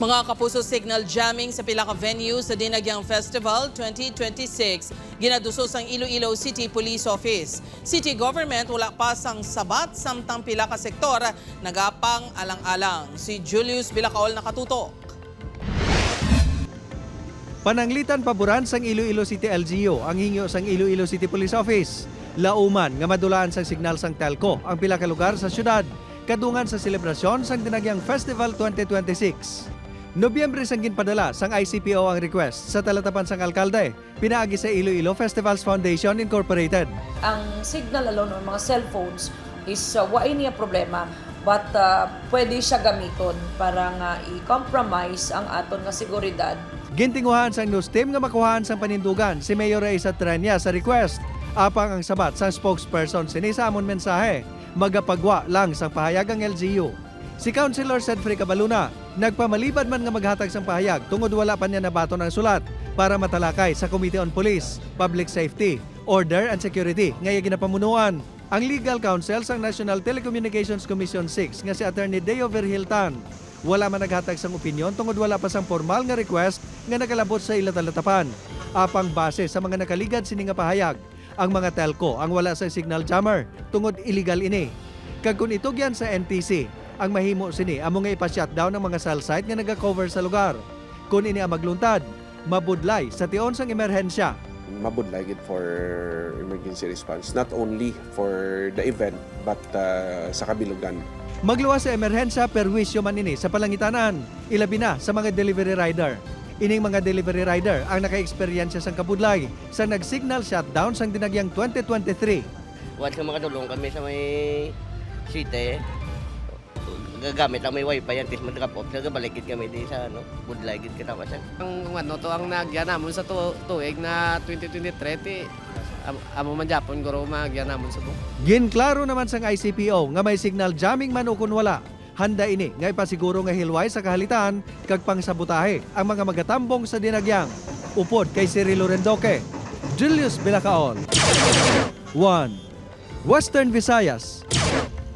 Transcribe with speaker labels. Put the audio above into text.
Speaker 1: Mga kapuso, signal jamming sa pila ka venue sa Dinagyang Festival 2026. Ginadusos ang Iloilo City Police Office. City government wala pa sang sabat samtang pila ka sektor nagapang alang-alang. Si Julius Bilacaol nakatutok.
Speaker 2: Pananglitan paboran sang Iloilo City LGU ang hingyo sang Iloilo City Police Office. Lauman nga madulaan sang signal sang telco ang pila ka lugar sa syudad kadungan sa selebrasyon sang Dinagyang Festival 2026. Nobyembre sang ginpadala sang ICPO ang request sa talatapan sang alkalde, pinaagi sa Iloilo Festivals Foundation Incorporated.
Speaker 3: Ang signal alone ng mga cellphones is waay niya problema, but pwede siya gamiton para nga i-compromise ang aton nga seguridad.
Speaker 2: Gintinguhan sang news team nga makuhaan sang panindugan si Mayor Raiza Trenya sa request. Apang ang sabat sang spokesperson sini sa amon mensahe, magapagwa lang sang pahayag ang LGU. Si Councilor Cedfrey Cabaluna, nagpamalibad man nga maghatag sang pahayag tungod wala pa niya nabaton ang sulat para matalakay sa Committee on Police, Public Safety, Order and Security nga ginapamunuan. Ang legal counsel sang National Telecommunications Commission 6 nga si Attorney Deo Verhiltan, wala man naghatag sang opinyon tungod wala pa sang formal nga request nga nakalabot sa ilatalatapan. Apang base sa mga nakaligad sini nga pahayag, ang mga telco ang wala sa signal jammer tungod illegal ini. Kag kung itugyan sa NTC, ang mahimo sini amo nga ipa-shutdown ng mga cell site nga naga-cover sa lugar. Kung ini ang magluntad, mabudlay sa tion sang emerhensya.
Speaker 4: Mabudlay gid for emergency response, not only for the event but sa kabilugan.
Speaker 2: Magluwas sa emerhensya perwisyo man ini sa palangitanan, ilabi na sa mga delivery rider. Ining mga delivery rider ang naka-eksperyensya sang kabudlay sa nag-signal shutdown sang Dinagyang 2023.
Speaker 5: Once na makatulong kami sa may city, gagamit ang may wifi yan, tis mag-drop off, nagabalikid kami din sa budlay gid kita pa siya.
Speaker 6: Ang to ang nagyanamon sa tuig na 2023, amo man Japon guro magyaramon sa buong.
Speaker 2: Ginklaro naman sang ICPO nga may signal jamming man o kun wala. Handa ini nga ipasiguro nga hilway sa kahalitan kag pangsabutahe ang mga magatambong sa Dinagyang. Upod kay Cirilo Rendoque, Julius Bilacaol. 1. Western Visayas.